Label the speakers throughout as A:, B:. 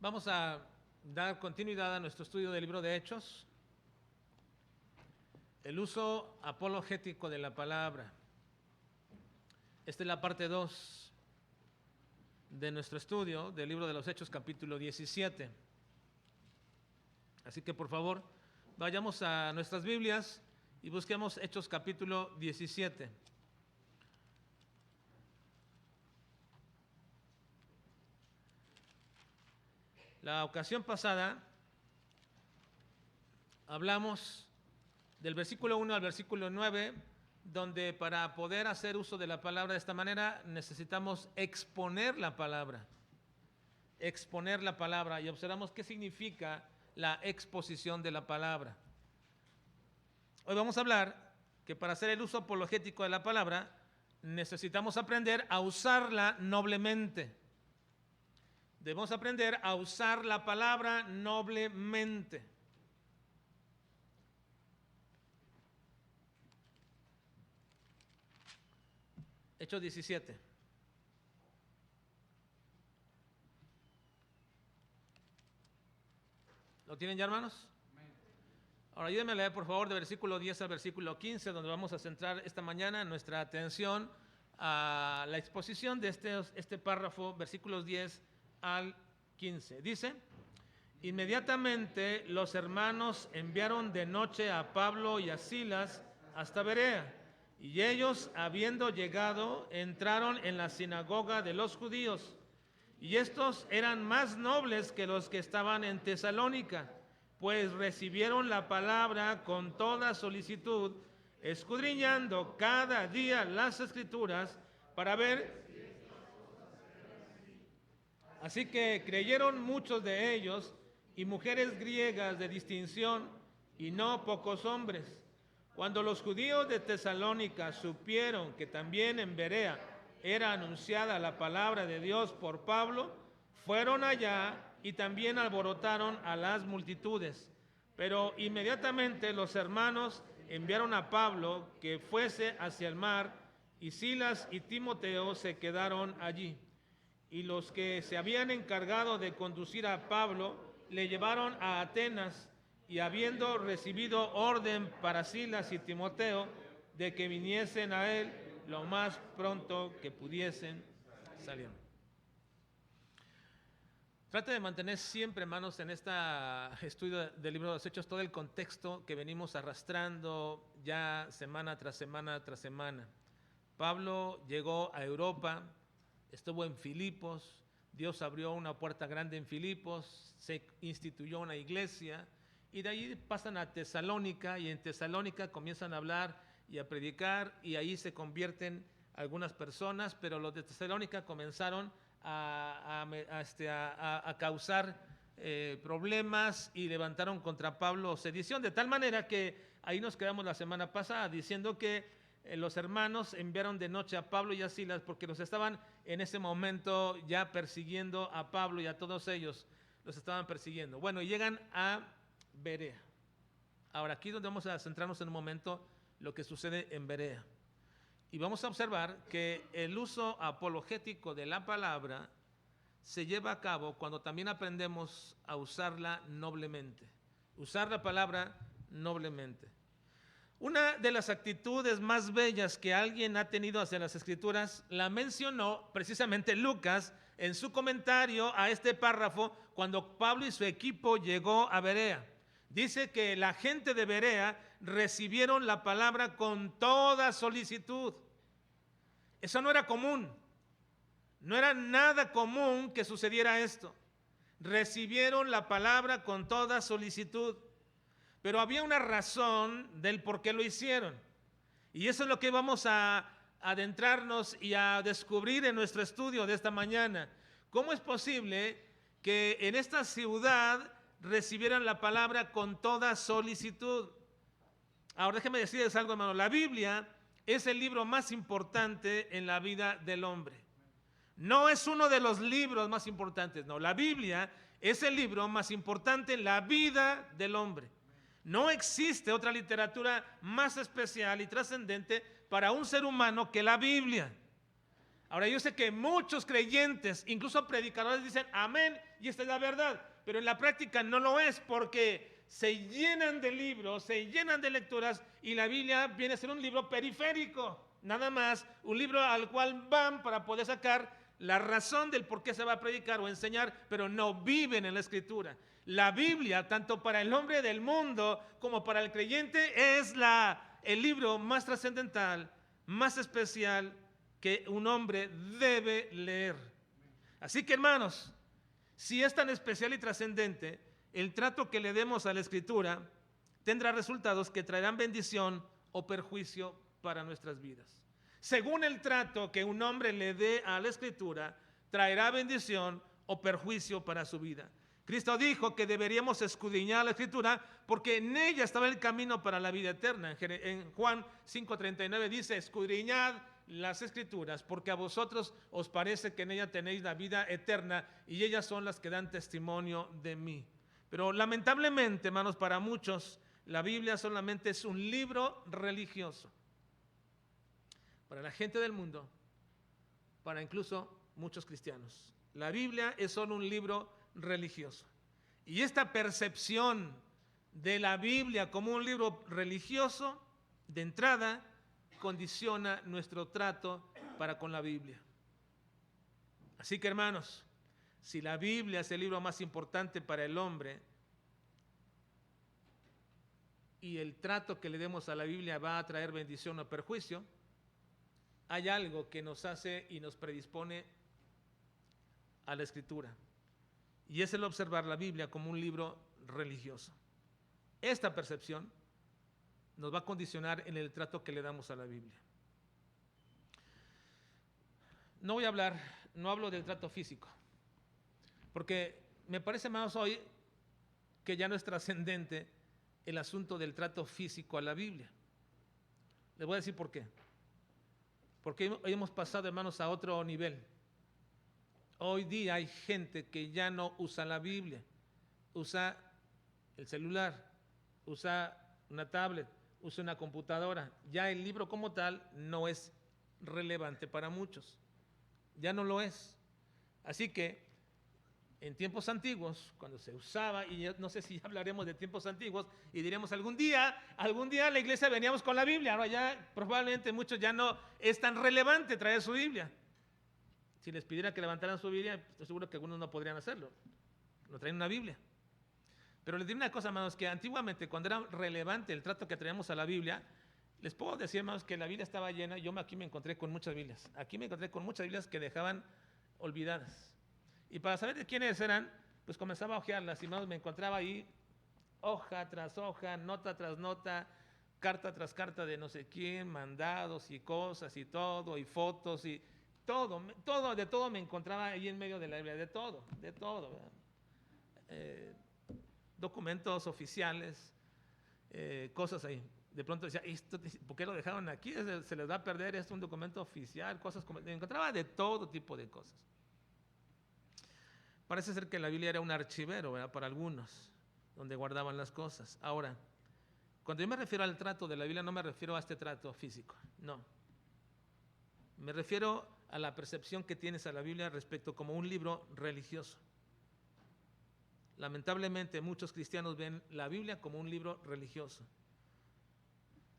A: Vamos a dar continuidad a nuestro estudio del libro de Hechos, el uso apologético de la palabra. Esta es la parte 2 de nuestro estudio del libro de los Hechos, capítulo 17. Así que por favor, vayamos a nuestras Biblias y busquemos Hechos capítulo 17. La ocasión pasada hablamos del versículo 1 al versículo 9, donde para poder hacer uso de la palabra de esta manera necesitamos exponer la palabra. Exponer la palabra, y observamos qué significa la exposición de la palabra. Hoy vamos a hablar que para hacer el uso apologético de la palabra necesitamos aprender a usarla noblemente. Debemos aprender a usar la palabra noblemente. Hechos 17. ¿Lo tienen ya, hermanos? Ahora ayúdenme a leer por favor de versículo 10 al versículo 15, donde vamos a centrar esta mañana nuestra atención a la exposición de este párrafo, versículos 10 al 15. Dice: inmediatamente los hermanos enviaron de noche a Pablo y a Silas hasta Berea, y ellos, habiendo llegado, entraron en la sinagoga de los judíos, y estos eran más nobles que los que estaban en Tesalónica, pues recibieron la palabra con toda solicitud, escudriñando cada día las Escrituras para ver. Así que creyeron muchos de ellos, y mujeres griegas de distinción, y no pocos hombres. Cuando los judíos de Tesalónica supieron que también en Berea era anunciada la palabra de Dios por Pablo, fueron allá y también alborotaron a las multitudes. Pero inmediatamente los hermanos enviaron a Pablo que fuese hacia el mar, y Silas y Timoteo se quedaron allí. Y los que se habían encargado de conducir a Pablo le llevaron a Atenas, y habiendo recibido orden para Silas y Timoteo de que viniesen a él lo más pronto que pudiesen, salieron. Trate de mantener siempre, hermanos, en este estudio del libro de los Hechos todo el contexto que venimos arrastrando ya semana tras semana tras semana. Pablo llegó a Europa, estuvo en Filipos, Dios abrió una puerta grande en Filipos, se instituyó una iglesia, y de ahí pasan a Tesalónica, y en Tesalónica comienzan a hablar y a predicar, y ahí se convierten algunas personas, pero los de Tesalónica comenzaron a causar problemas y levantaron contra Pablo sedición, de tal manera que ahí nos quedamos la semana pasada diciendo que los hermanos enviaron de noche a Pablo y a Silas porque los estaban en ese momento ya persiguiendo a Pablo, y a todos ellos los estaban persiguiendo. Bueno, y llegan a Berea. Ahora aquí es donde vamos a centrarnos en un momento lo que sucede en Berea. Y vamos a observar que el uso apologético de la palabra se lleva a cabo cuando también aprendemos a usarla noblemente. Usar la palabra noblemente. Una de las actitudes más bellas que alguien ha tenido hacia las Escrituras la mencionó precisamente Lucas en su comentario a este párrafo cuando Pablo y su equipo llegó a Berea. Dice que la gente de Berea recibieron la palabra con toda solicitud. Eso no era común. No era nada común que sucediera esto. Recibieron la palabra con toda solicitud. Pero había una razón del por qué lo hicieron. Y eso es lo que vamos a adentrarnos y a descubrir en nuestro estudio de esta mañana. ¿Cómo es posible que en esta ciudad recibieran la palabra con toda solicitud? Ahora déjenme decirles algo, hermano. La Biblia es el libro más importante en la vida del hombre. No es uno de los libros más importantes, no. La Biblia es el libro más importante en la vida del hombre. No existe otra literatura más especial y trascendente para un ser humano que la Biblia. Ahora, yo sé que muchos creyentes, incluso predicadores, dicen amén y esta es la verdad, pero en la práctica no lo es, porque se llenan de libros, se llenan de lecturas y la Biblia viene a ser un libro periférico, nada más un libro al cual van para poder sacar la razón del por qué se va a predicar o enseñar, pero no viven en la Escritura. La Biblia, tanto para el hombre del mundo como para el creyente, es el libro más trascendental, más especial que un hombre debe leer. Así que, hermanos, si es tan especial y trascendente, el trato que le demos a la Escritura tendrá resultados que traerán bendición o perjuicio para nuestras vidas. Según el trato que un hombre le dé a la Escritura, traerá bendición o perjuicio para su vida. Cristo dijo que deberíamos escudriñar la Escritura porque en ella estaba el camino para la vida eterna. En Juan 5:39 dice, escudriñad las Escrituras porque a vosotros os parece que en ella tenéis la vida eterna y ellas son las que dan testimonio de mí. Pero lamentablemente, hermanos, para muchos la Biblia solamente es un libro religioso. Para la gente del mundo, para incluso muchos cristianos, la Biblia es solo un libro religioso. Y esta percepción de la Biblia como un libro religioso, de entrada, condiciona nuestro trato para con la Biblia. Así que, hermanos, si la Biblia es el libro más importante para el hombre y el trato que le demos a la Biblia va a traer bendición o perjuicio, hay algo que nos hace y nos predispone a la Escritura, y es el observar la Biblia como un libro religioso. Esta percepción nos va a condicionar en el trato que le damos a la Biblia. No hablo del trato físico, porque me parece más hoy que ya no es trascendente el asunto del trato físico a la Biblia. Les voy a decir por qué. Porque hoy hemos pasado, hermanos, a otro nivel. Hoy día hay gente que ya no usa la Biblia, usa el celular, usa una tablet, usa una computadora. Ya el libro como tal no es relevante para muchos, ya no lo es. Así que en tiempos antiguos, cuando se usaba, y no sé si hablaremos de tiempos antiguos, y diremos algún día a la iglesia veníamos con la Biblia, ahora ya probablemente muchos ya no es tan relevante traer su Biblia. Si les pidiera que levantaran su Biblia, estoy seguro que algunos no podrían hacerlo, no traen una Biblia. Pero les digo una cosa, hermanos, que antiguamente cuando era relevante el trato que traíamos a la Biblia, les puedo decir, hermanos, que la Biblia estaba llena. Yo aquí me encontré con muchas Biblias, que dejaban olvidadas. Y para saber de quiénes eran, pues comenzaba a hojearlas y me encontraba ahí hoja tras hoja, nota tras nota, carta tras carta de no sé quién, mandados y cosas y todo, y fotos y todo, de todo me encontraba ahí en medio de la Biblia, de todo, documentos oficiales, cosas ahí. De pronto decía, ¿por qué lo dejaron aquí? Se les va a perder, es un documento oficial, cosas como, me encontraba de todo tipo de cosas. Parece ser que la Biblia era un archivero, ¿verdad?, para algunos, donde guardaban las cosas. Ahora, cuando yo me refiero al trato de la Biblia, no me refiero a este trato físico, no. Me refiero a la percepción que tienes a la Biblia respecto como un libro religioso. Lamentablemente, muchos cristianos ven la Biblia como un libro religioso.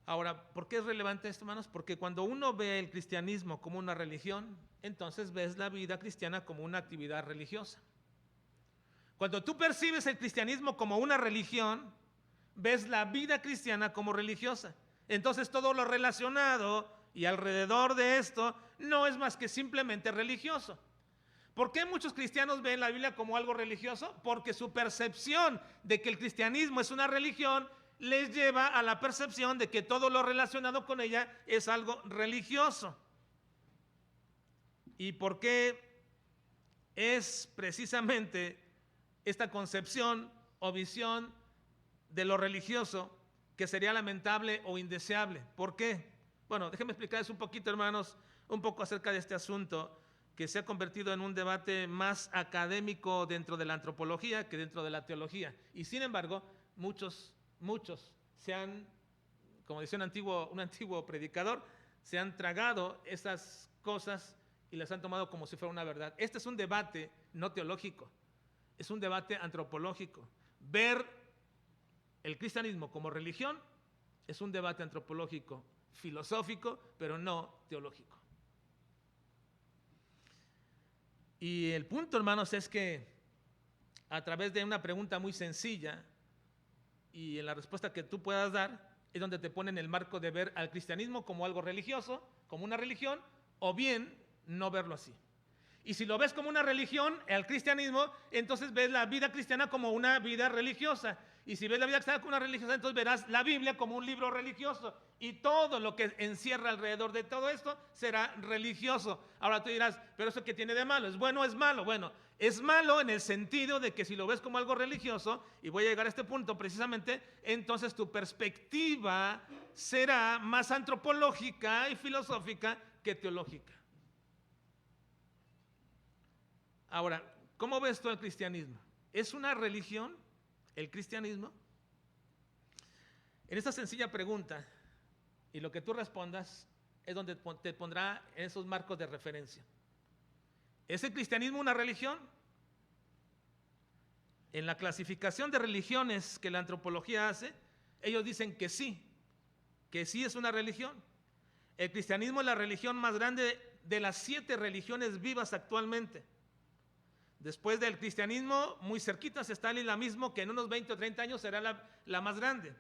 A: Ahora, ¿por qué es relevante esto, hermanos? Porque cuando uno ve el cristianismo como una religión, entonces ves la vida cristiana como una actividad religiosa. Cuando tú percibes el cristianismo como una religión, ves la vida cristiana como religiosa. Entonces todo lo relacionado y alrededor de esto no es más que simplemente religioso. ¿Por qué muchos cristianos ven la Biblia como algo religioso? Porque su percepción de que el cristianismo es una religión les lleva a la percepción de que todo lo relacionado con ella es algo religioso. ¿Y por qué es precisamente esta concepción o visión de lo religioso que sería lamentable o indeseable? ¿Por qué? Bueno, déjenme explicarles un poquito, hermanos, un poco acerca de este asunto que se ha convertido en un debate más académico dentro de la antropología que dentro de la teología. Y sin embargo, muchos se han, como decía un antiguo predicador, se han tragado esas cosas y las han tomado como si fuera una verdad. Este es un debate no teológico, es un debate antropológico. Ver el cristianismo como religión es un debate antropológico, filosófico, pero no teológico. Y el punto, hermanos, es que a través de una pregunta muy sencilla y en la respuesta que tú puedas dar, es donde te ponen el marco de ver al cristianismo como algo religioso, como una religión, o bien no verlo así. Y si lo ves como una religión, el cristianismo, entonces ves la vida cristiana como una vida religiosa. Y si ves la vida cristiana como una religiosa, entonces verás la Biblia como un libro religioso. Y todo lo que encierra alrededor de todo esto será religioso. Ahora tú dirás, ¿pero eso qué tiene de malo? ¿Es bueno o es malo? Bueno, es malo en el sentido de que si lo ves como algo religioso, y voy a llegar a este punto precisamente, entonces tu perspectiva será más antropológica y filosófica que teológica. Ahora, ¿cómo ves tú el cristianismo? ¿Es una religión el cristianismo? En esta sencilla pregunta, y lo que tú respondas es donde te pondrá en esos marcos de referencia. ¿Es el cristianismo una religión? En la clasificación de religiones que la antropología hace, ellos dicen que sí es una religión. El cristianismo es la religión más grande de las 7 religiones vivas actualmente. Después del cristianismo, muy cerquita está el islamismo, que en unos 20 o 30 años será la más grande.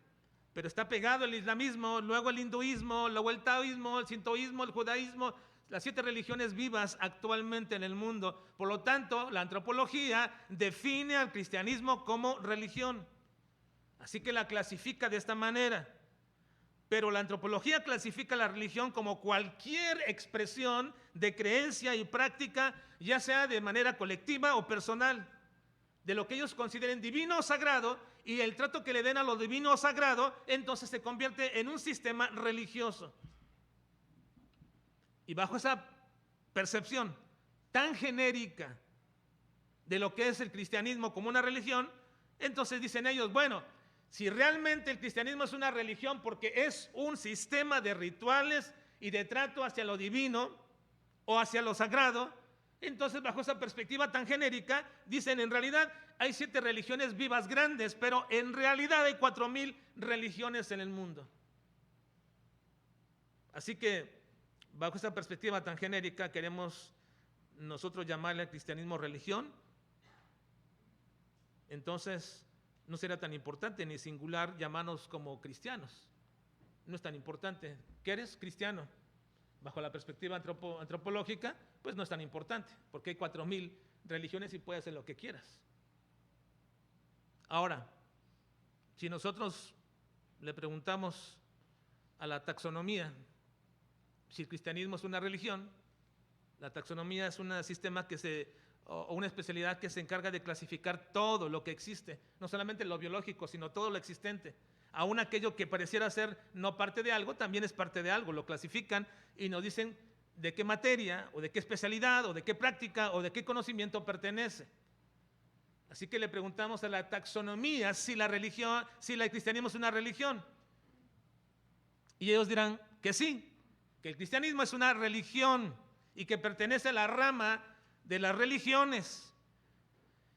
A: Pero está pegado el islamismo, luego el hinduismo, luego el taoísmo, el sintoísmo, el judaísmo, las 7 religiones vivas actualmente en el mundo. Por lo tanto, la antropología define al cristianismo como religión. Así que la clasifica de esta manera. Pero la antropología clasifica la religión como cualquier expresión de creencia y práctica, ya sea de manera colectiva o personal, de lo que ellos consideren divino o sagrado, y el trato que le den a lo divino o sagrado, entonces se convierte en un sistema religioso. Y bajo esa percepción tan genérica de lo que es el cristianismo como una religión, entonces dicen ellos, bueno, si realmente el cristianismo es una religión porque es un sistema de rituales y de trato hacia lo divino o hacia lo sagrado, entonces bajo esa perspectiva tan genérica, dicen en realidad hay 7 religiones vivas grandes, pero en realidad hay 4,000 religiones en el mundo. Así que bajo esa perspectiva tan genérica queremos nosotros llamarle al cristianismo religión. Entonces no será tan importante ni singular llamarnos como cristianos. No es tan importante. ¿Qué eres? Cristiano. Bajo la perspectiva antropológica, pues no es tan importante, porque hay 4,000 religiones y puedes hacer lo que quieras. Ahora, si nosotros le preguntamos a la taxonomía si el cristianismo es una religión, la taxonomía es un sistema o una especialidad que se encarga de clasificar todo lo que existe, no solamente lo biológico, sino todo lo existente. Aún aquello que pareciera ser no parte de algo, también es parte de algo. Lo clasifican y nos dicen de qué materia, o de qué especialidad, o de qué práctica, o de qué conocimiento pertenece. Así que le preguntamos a la taxonomía si el cristianismo es una religión. Y ellos dirán que sí, que el cristianismo es una religión y que pertenece a la rama de las religiones.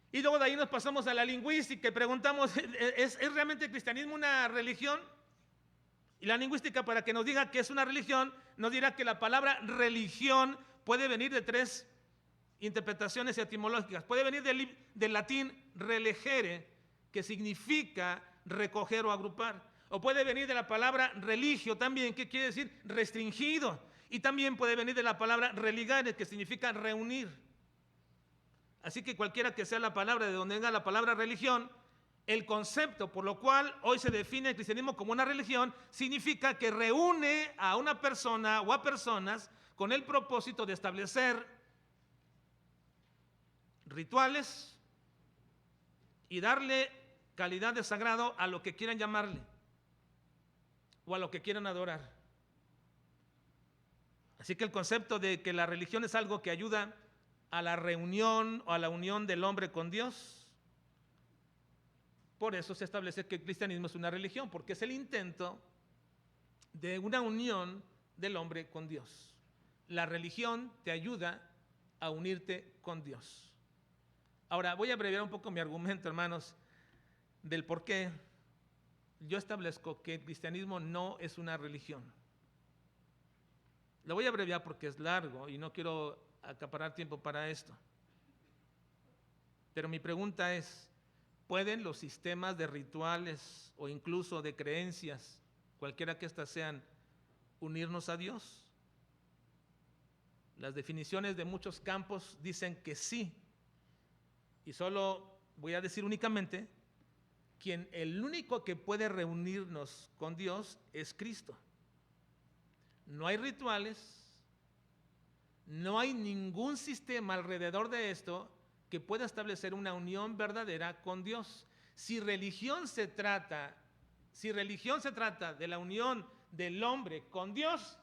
A: Y luego de ahí nos pasamos a la lingüística y preguntamos, ¿es realmente el cristianismo una religión? Y la lingüística, para que nos diga que es una religión, nos dirá que la palabra religión puede venir de 3 interpretaciones etimológicas. Puede venir del latín relegere, que significa recoger o agrupar. O puede venir de la palabra religio también, que quiere decir restringido. Y también puede venir de la palabra religare, que significa reunir. Así que cualquiera que sea la palabra, de donde venga la palabra religión, el concepto por lo cual hoy se define el cristianismo como una religión, significa que reúne a una persona o a personas con el propósito de establecer rituales y darle calidad de sagrado a lo que quieran llamarle o a lo que quieran adorar. Así que el concepto de que la religión es algo que ayuda a la reunión o a la unión del hombre con Dios, por eso se establece que el cristianismo es una religión, porque es el intento de una unión del hombre con Dios. la religión te ayuda a unirte con Dios. Ahora, voy a abreviar un poco mi argumento, hermanos, del por qué yo establezco que el cristianismo no es una religión. Lo voy a abreviar porque es largo y no quiero acaparar tiempo para esto. Pero mi pregunta es, ¿pueden los sistemas de rituales o incluso de creencias, cualquiera que éstas sean, unirnos a Dios? Las definiciones de muchos campos dicen que sí. Y solo voy a decir únicamente, el único que puede reunirnos con Dios es Cristo. No hay rituales, no hay ningún sistema alrededor de esto que pueda establecer una unión verdadera con Dios. Si religión se trata de la unión del hombre con Dios,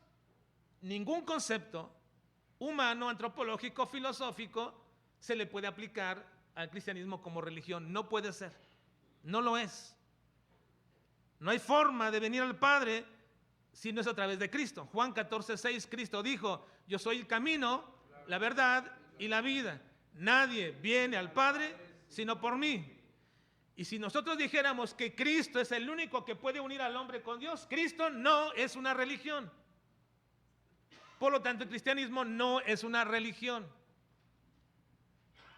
A: ningún concepto humano, antropológico, filosófico se le puede aplicar al cristianismo como religión. No puede ser, no lo es. No hay forma de venir al Padre si no es a través de Cristo. Juan 14:6, Cristo dijo: yo soy el camino, la verdad y la vida. Nadie viene al Padre sino por mí. Y si nosotros dijéramos que Cristo es el único que puede unir al hombre con Dios, Cristo no es una religión. Por lo tanto, el cristianismo no es una religión.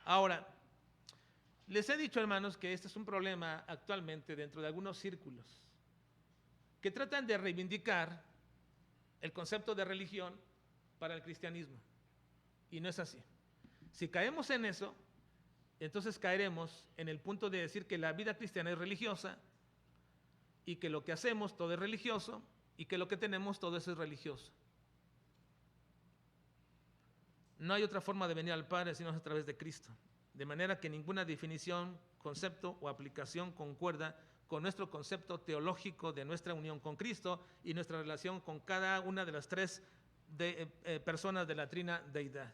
A: Ahora, les he dicho, hermanos, que este es un problema actualmente dentro de algunos círculos que tratan de reivindicar el concepto de religión para el cristianismo. Y no es así. Si caemos en eso, entonces caeremos en el punto de decir que la vida cristiana es religiosa y que lo que hacemos todo es religioso y que lo que tenemos todo eso es religioso. No hay otra forma de venir al Padre sino a través de Cristo. De manera que ninguna definición, concepto o aplicación concuerda con nuestro concepto teológico de nuestra unión con Cristo y nuestra relación con cada una de las tres personas de la trina deidad.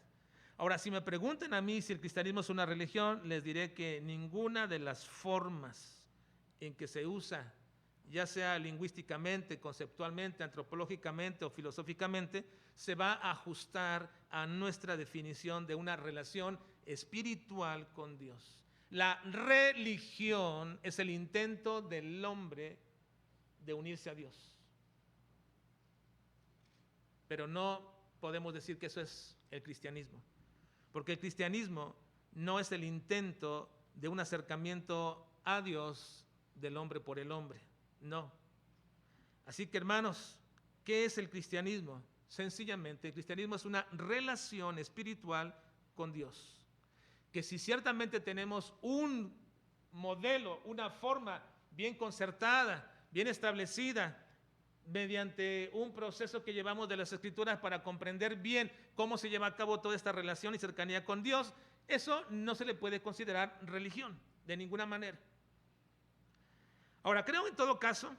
A: Ahora, si me preguntan a mí si el cristianismo es una religión, les diré que ninguna de las formas en que se usa, ya sea lingüísticamente, conceptualmente, antropológicamente o filosóficamente, se va a ajustar a nuestra definición de una relación espiritual con Dios. La religión es el intento del hombre de unirse a Dios. Pero no podemos decir que eso es el cristianismo, porque el cristianismo no es el intento de un acercamiento a Dios del hombre por el hombre, no. Así que, hermanos, ¿qué es el cristianismo? Sencillamente, el cristianismo es una relación espiritual con Dios. Que si ciertamente tenemos un modelo, una forma bien concertada, bien establecida, mediante un proceso que llevamos de las Escrituras para comprender bien cómo se lleva a cabo toda esta relación y cercanía con Dios, eso no se le puede considerar religión, de ninguna manera. Ahora, creo en todo caso,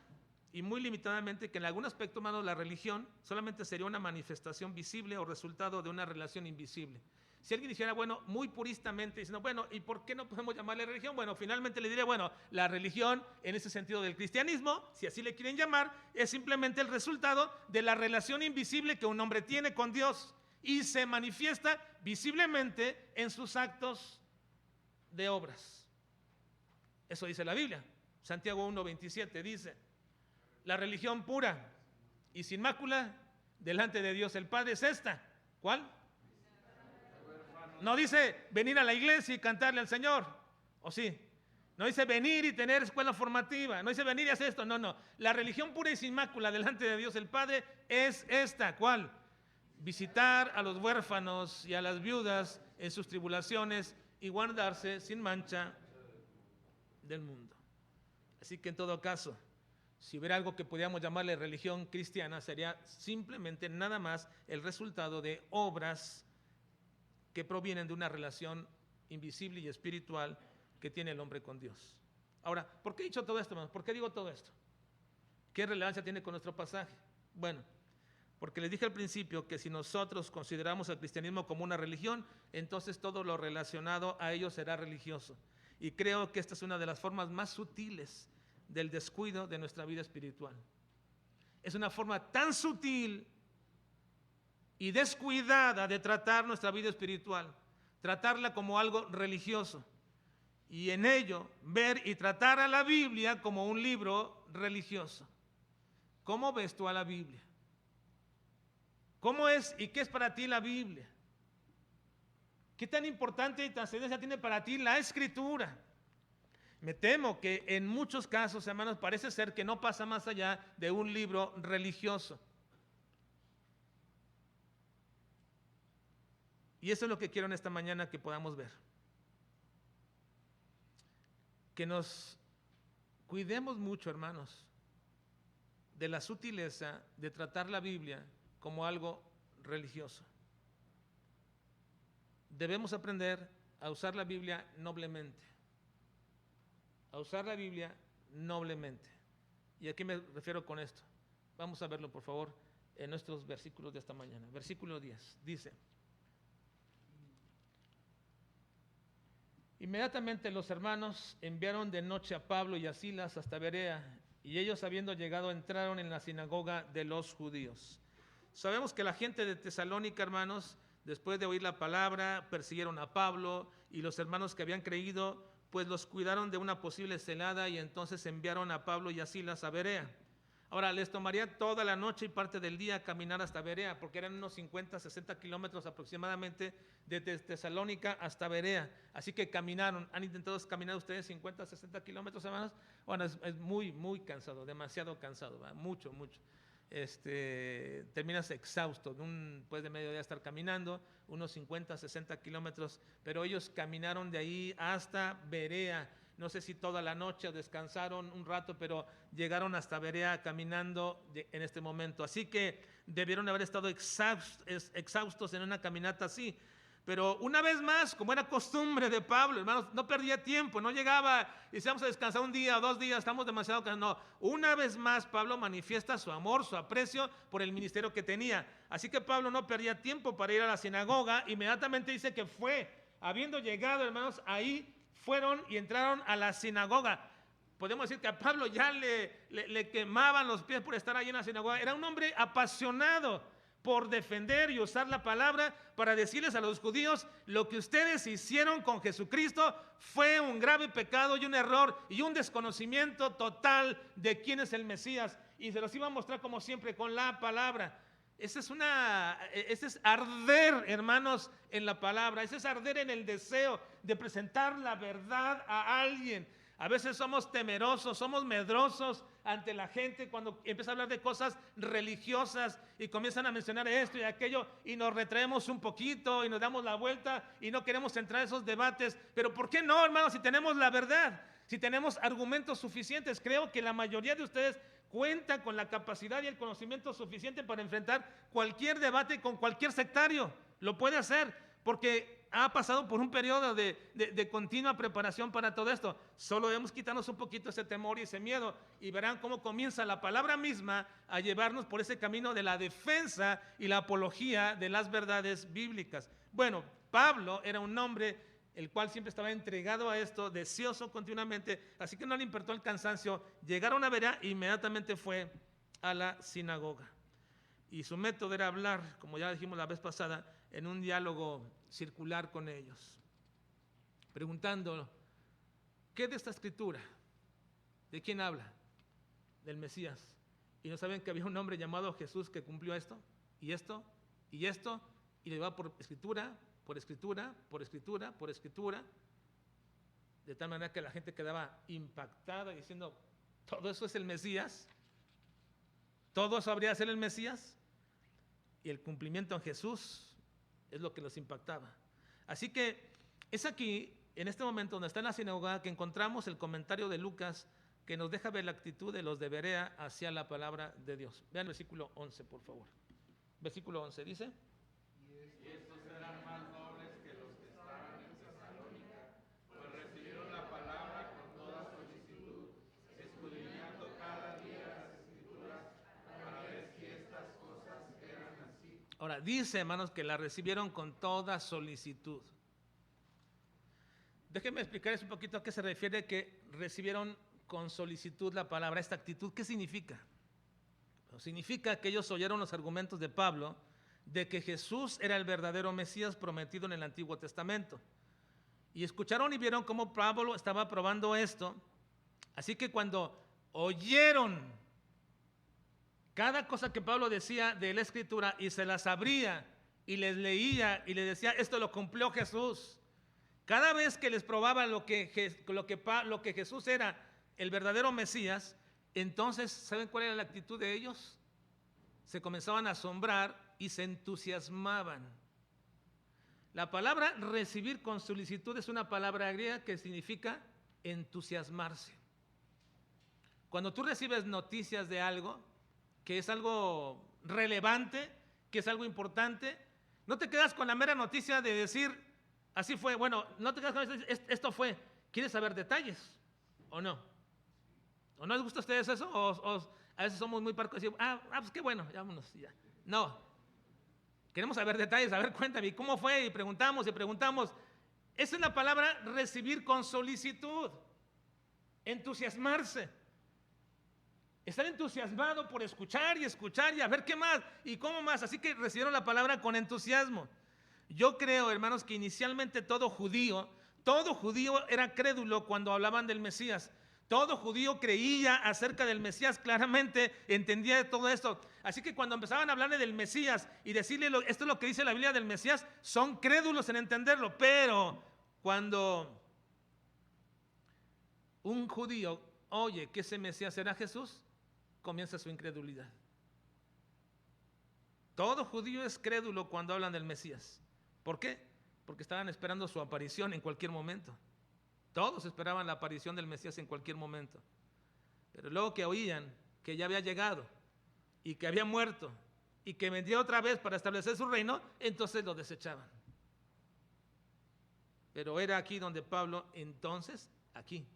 A: y muy limitadamente, que en algún aspecto, hermanos, la religión solamente sería una manifestación visible o resultado de una relación invisible. Si alguien dijera, bueno, muy puristamente, diciendo, bueno, ¿y por qué no podemos llamarle religión? Bueno, finalmente le diré, bueno, la religión en ese sentido del cristianismo, si así le quieren llamar, es simplemente el resultado de la relación invisible que un hombre tiene con Dios y se manifiesta visiblemente en sus actos de obras. Eso dice la Biblia. Santiago 1:27 dice, la religión pura y sin mácula delante de Dios el Padre es esta. ¿Cuál? No dice venir a la iglesia y cantarle al Señor, ¿o sí? No dice venir y tener escuela formativa, no dice venir y hacer esto, no. La religión pura y sin mácula delante de Dios el Padre es esta. ¿Cuál? Visitar a los huérfanos y a las viudas en sus tribulaciones y guardarse sin mancha del mundo. Así que en todo caso, si hubiera algo que pudiéramos llamarle religión cristiana, sería simplemente nada más el resultado de obras que provienen de una relación invisible y espiritual que tiene el hombre con Dios. Ahora, ¿por qué he dicho todo esto, hermanos? ¿Por qué digo todo esto? ¿Qué relevancia tiene con nuestro pasaje? Bueno, porque les dije al principio que si nosotros consideramos el cristianismo como una religión, entonces todo lo relacionado a ello será religioso. Y creo que esta es una de las formas más sutiles del descuido de nuestra vida espiritual. Es una forma tan sutil y descuidada de tratar nuestra vida espiritual, tratarla como algo religioso, y en ello ver y tratar a la Biblia como un libro religioso. ¿Cómo ves tú a la Biblia? ¿Cómo es y qué es para ti la Biblia? ¿Qué tan importante y trascendencia tiene para ti la Escritura? Me temo que en muchos casos, hermanos, parece ser que no pasa más allá de un libro religioso. Y eso es lo que quiero en esta mañana que podamos ver. Que nos cuidemos mucho, hermanos, de la sutileza de tratar la Biblia como algo religioso. Debemos aprender a usar la Biblia noblemente. A usar la Biblia noblemente. ¿Y a qué me refiero con esto? Vamos a verlo, por favor, en nuestros versículos de esta mañana. Versículo 10 dice: inmediatamente los hermanos enviaron de noche a Pablo y a Silas hasta Berea, y ellos, habiendo llegado, entraron en la sinagoga de los judíos. Sabemos que la gente de Tesalónica, hermanos, después de oír la palabra, persiguieron a Pablo, y los hermanos que habían creído, pues los cuidaron de una posible celada, y entonces enviaron a Pablo y a Silas a Berea. Ahora, les tomaría toda la noche y parte del día caminar hasta Berea, porque eran unos 50, 60 kilómetros aproximadamente de Tesalónica hasta Berea. Así que caminaron. ¿Han intentado caminar ustedes 50, 60 kilómetros, hermanos? Bueno, es muy, muy cansado, demasiado cansado, ¿verdad? Mucho, mucho. Terminas exhausto, después de medio día estar caminando, unos 50, 60 kilómetros, pero ellos caminaron de ahí hasta Berea. No sé si toda la noche o descansaron un rato, pero llegaron hasta Berea caminando en este momento. Así que debieron haber estado exhaustos en una caminata así. Pero una vez más, como era costumbre de Pablo, hermanos, no perdía tiempo, no llegaba y si vamos a descansar un día o 2 días, estamos demasiado cansados. No, una vez más Pablo manifiesta su amor, su aprecio por el ministerio que tenía. Así que Pablo no perdía tiempo para ir a la sinagoga. Inmediatamente dice que fue, habiendo llegado, hermanos, ahí fueron y entraron a la sinagoga. Podemos decir que a Pablo ya le quemaban los pies por estar ahí en la sinagoga. Era un hombre apasionado por defender y usar la palabra para decirles a los judíos: lo que ustedes hicieron con Jesucristo fue un grave pecado y un error y un desconocimiento total de quién es el Mesías. Y se los iba a mostrar como siempre con la palabra. Ese es arder, hermanos, en la palabra. Ese es arder en el deseo de presentar la verdad a alguien. A veces somos temerosos, somos medrosos ante la gente cuando empieza a hablar de cosas religiosas y comienzan a mencionar esto y aquello, y nos retraemos un poquito y nos damos la vuelta y no queremos entrar en esos debates. Pero ¿por qué no, hermanos? Si tenemos la verdad, si tenemos argumentos suficientes. Creo que la mayoría de ustedes cuenta con la capacidad y el conocimiento suficiente para enfrentar cualquier debate con cualquier sectario. Lo puede hacer porque ha pasado por un periodo de continua preparación para todo esto. Solo debemos quitarnos un poquito ese temor y ese miedo, y verán cómo comienza la palabra misma a llevarnos por ese camino de la defensa y la apología de las verdades bíblicas. Bueno, Pablo era un hombre el cual siempre estaba entregado a esto, deseoso continuamente, así que no le importó el cansancio. Llegaron a Berea e inmediatamente fue a la sinagoga. Y su método era hablar, como ya dijimos la vez pasada, en un diálogo circular con ellos, preguntando: ¿qué de esta escritura? ¿De quién habla? Del Mesías. Y no saben que había un hombre llamado Jesús que cumplió esto, y esto, y esto, y le va por escritura, por escritura, por escritura, por escritura, de tal manera que la gente quedaba impactada diciendo: ¿todo eso es el Mesías? ¿Todo eso habría de ser el Mesías? Y el cumplimiento en Jesús es lo que los impactaba. Así que es aquí, en este momento donde está en la sinagoga, que encontramos el comentario de Lucas que nos deja ver la actitud de los de Berea hacia la palabra de Dios. Vean el versículo 11, por favor. Versículo 11 dice:
B: y estos eran más nobles que los que estaban en Tesalónica, pues recibieron la palabra con toda solicitud, escudriñando cada día las escrituras para ver si estas cosas eran así.
A: Ahora, dice, hermanos, que la recibieron con toda solicitud. Déjenme explicarles un poquito a qué se refiere que recibieron con solicitud la palabra, esta actitud. ¿Qué significa? Significa que ellos oyeron los argumentos de Pablo, de que Jesús era el verdadero Mesías prometido en el Antiguo Testamento. Y escucharon y vieron cómo Pablo estaba probando esto. Así que cuando oyeron cada cosa que Pablo decía de la Escritura y se las abría y les leía y les decía, esto lo cumplió Jesús. Cada vez que les probaba lo que Jesús era el verdadero Mesías, entonces, ¿saben cuál era la actitud de ellos? Se comenzaban a asombrar y se entusiasmaban. La palabra recibir con solicitud es una palabra griega que significa entusiasmarse. Cuando tú recibes noticias de algo, que es algo relevante, que es algo importante, no te quedas con la mera noticia de decir, así fue, bueno, no te quedas con esto fue. ¿Quieres saber detalles o no? ¿O no les gusta a ustedes eso? ¿O a veces somos muy parcos y decimos, pues qué bueno, ya vámonos, ya? No. Queremos saber detalles, a ver, cuéntame, ¿cómo fue? Y preguntamos. Esa es la palabra recibir con solicitud. Entusiasmarse. Estar entusiasmado por escuchar y a ver qué más y cómo más. Así que recibieron la palabra con entusiasmo. Yo creo, hermanos, que inicialmente todo judío era crédulo cuando hablaban del Mesías. Todo judío creía acerca del Mesías claramente, entendía de todo esto. Así que cuando empezaban a hablarle del Mesías y decirle esto es lo que dice la Biblia del Mesías, son crédulos en entenderlo. Pero cuando un judío oye que ese Mesías será Jesús, comienza su incredulidad. Todo judío es crédulo cuando hablan del Mesías. ¿Por qué? Porque estaban esperando su aparición en cualquier momento. Todos esperaban la aparición del Mesías en cualquier momento. Pero luego que oían que ya había llegado y que había muerto y que vendría otra vez para establecer su reino, entonces lo desechaban. Pero era aquí donde Pablo, aquí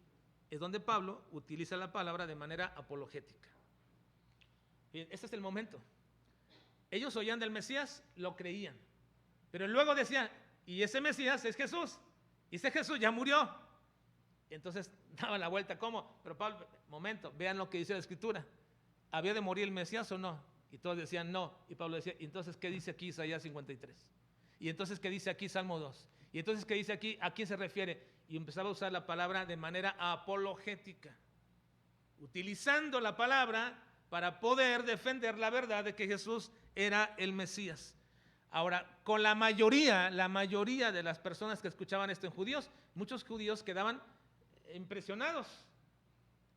A: es donde Pablo utiliza la palabra de manera apologética. Bien, este es el momento. Ellos oían del Mesías, lo creían. Pero luego decían, y ese Mesías es Jesús. Y ese Jesús ya murió. Entonces daban la vuelta, ¿cómo? Pero Pablo, momento, vean lo que dice la Escritura. ¿Había de morir el Mesías o no? Y todos decían no. Y Pablo decía, entonces, ¿qué dice aquí Isaías 53? Y entonces, ¿qué dice aquí Salmo 2? Y entonces, ¿qué dice aquí? ¿A quién se refiere? Y empezaba a usar la palabra de manera apologética, utilizando la palabra para poder defender la verdad de que Jesús era el Mesías. Ahora, con la mayoría de las personas que escuchaban esto en judíos, muchos judíos quedaban impresionados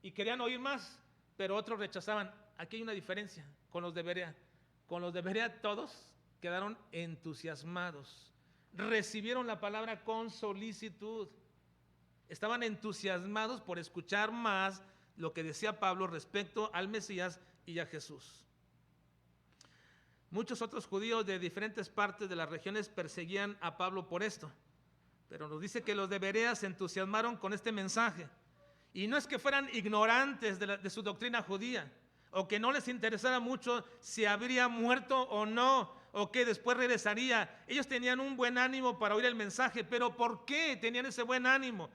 A: y querían oír más, pero otros rechazaban. Aquí hay una diferencia con los de Berea. Con los de Berea todos quedaron entusiasmados, recibieron la palabra con solicitud, estaban entusiasmados por escuchar más lo que decía Pablo respecto al Mesías y a Jesús. Muchos otros judíos de diferentes partes de las regiones perseguían a Pablo por esto, pero nos dice que los de Berea se entusiasmaron con este mensaje. Y no es que fueran ignorantes de su doctrina judía, o que no les interesara mucho si habría muerto o no, o que después regresaría. Ellos tenían un buen ánimo para oír el mensaje, pero ¿por qué tenían ese buen ánimo?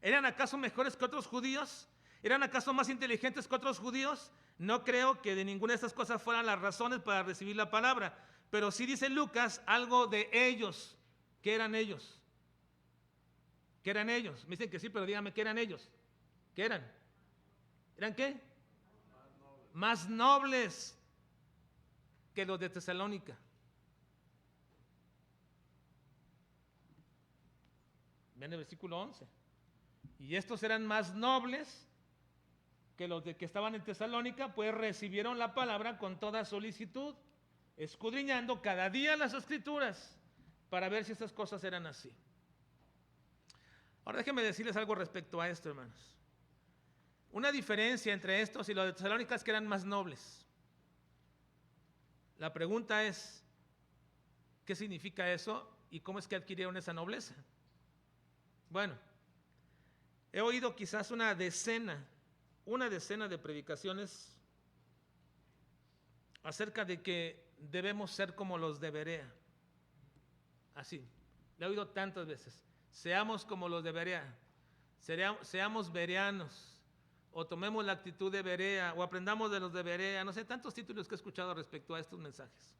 A: ¿Eran acaso mejores que otros judíos? ¿Eran acaso más inteligentes que otros judíos? No creo que de ninguna de estas cosas fueran las razones para recibir la palabra, pero sí dice Lucas algo de ellos. ¿Qué eran ellos? ¿Qué eran ellos? Me dicen que sí, pero díganme, ¿qué eran ellos? ¿Qué eran? ¿Eran qué? Más nobles que los de Tesalónica. Vean el versículo 11. Y estos eran más nobles que los de que estaban en Tesalónica, pues recibieron la palabra con toda solicitud, escudriñando cada día las Escrituras para ver si estas cosas eran así. Ahora déjenme decirles algo respecto a esto, hermanos. Una diferencia entre estos y los de Tesalónica es que eran más nobles. La pregunta es, ¿qué significa eso y cómo es que adquirieron esa nobleza? Bueno, he oído quizás una decena de predicaciones acerca de que debemos ser como los de Berea. Así, lo he oído tantas veces. Seamos como los de Berea, seamos bereanos, o tomemos la actitud de Berea, o aprendamos de los de Berea, no sé, tantos títulos que he escuchado respecto a estos mensajes.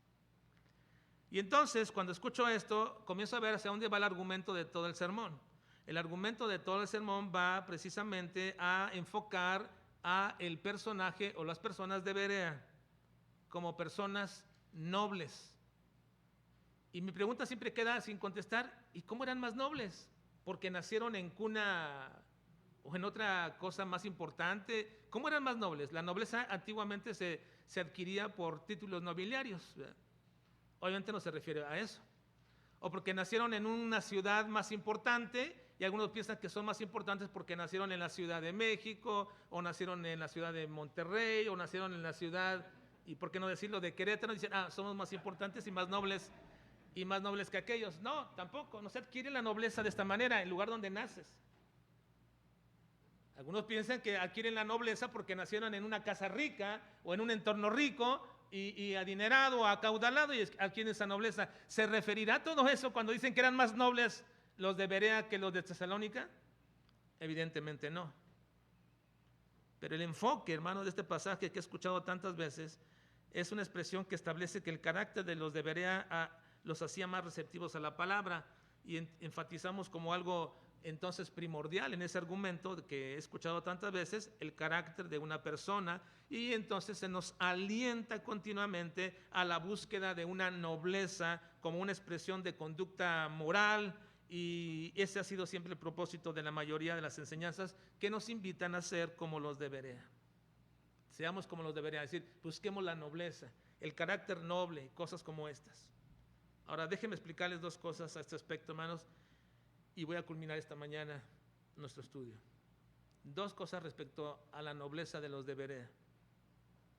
A: Y entonces, cuando escucho esto, comienzo a ver hacia dónde va el argumento de todo el sermón. El argumento de todo el sermón va precisamente a enfocar a el personaje o las personas de Berea como personas nobles. Y mi pregunta siempre queda sin contestar: ¿y cómo eran más nobles? ¿Porque nacieron en cuna o en otra cosa más importante? ¿Cómo eran más nobles? La nobleza antiguamente se adquiría por títulos nobiliarios, ¿verdad? Obviamente no se refiere a eso. O porque nacieron en una ciudad más importante, y algunos piensan que son más importantes porque nacieron en la Ciudad de México, o nacieron en la ciudad de Monterrey, o nacieron en la ciudad, y por qué no decirlo, de Querétaro. Dicen, somos más importantes y más nobles que aquellos. No, tampoco, no se adquiere la nobleza de esta manera, en el lugar donde naces. Algunos piensan que adquieren la nobleza porque nacieron en una casa rica o en un entorno rico y adinerado o acaudalado, y adquieren esa nobleza. ¿Se referirá a todo eso cuando dicen que eran más nobles los de Berea que los de Tesalónica? Evidentemente no. Pero el enfoque, hermanos, de este pasaje que he escuchado tantas veces es una expresión que establece que el carácter de los de Berea los hacía más receptivos a la palabra, y enfatizamos como algo entonces primordial en ese argumento que he escuchado tantas veces, el carácter de una persona, y entonces se nos alienta continuamente a la búsqueda de una nobleza como una expresión de conducta moral, y ese ha sido siempre el propósito de la mayoría de las enseñanzas que nos invitan a ser como los de Berea. Seamos como los de Berea, es decir, busquemos la nobleza, el carácter noble, cosas como estas. Ahora déjenme explicarles dos cosas a este aspecto, hermanos, y voy a culminar esta mañana nuestro estudio. Dos cosas respecto a la nobleza de los de Berea.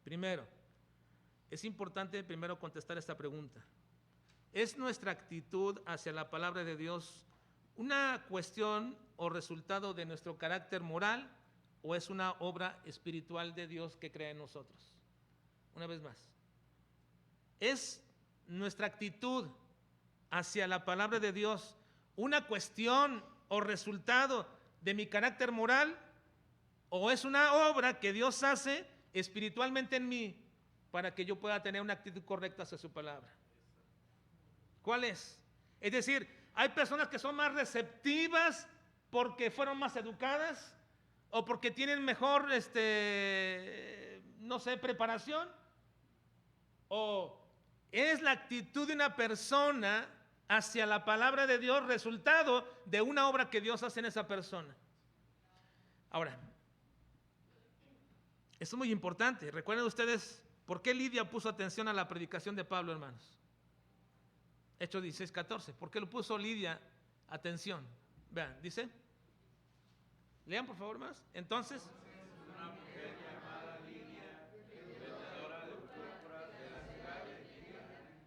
A: Primero, es importante primero contestar esta pregunta: ¿es nuestra actitud hacia la palabra de Dios una cuestión o resultado de nuestro carácter moral, o es una obra espiritual de Dios que crea en nosotros? Una vez más, ¿es nuestra actitud hacia la palabra de Dios una cuestión o resultado de mi carácter moral, o es una obra que Dios hace espiritualmente en mí para que yo pueda tener una actitud correcta hacia su palabra? ¿Cuál es? Es decir, hay personas que son más receptivas porque fueron más educadas o porque tienen mejor, preparación, o es la actitud de una persona hacia la palabra de Dios resultado de una obra que Dios hace en esa persona. Ahora, esto es muy importante. Recuerden ustedes por qué Lidia puso atención a la predicación de Pablo, hermanos. Hechos 16:14. ¿Por qué lo puso Lidia atención? Vean, dice. Lean por favor más. Entonces,
B: una mujer llamada Lidia, vendedora de púrpura de la ciudad de Tiro,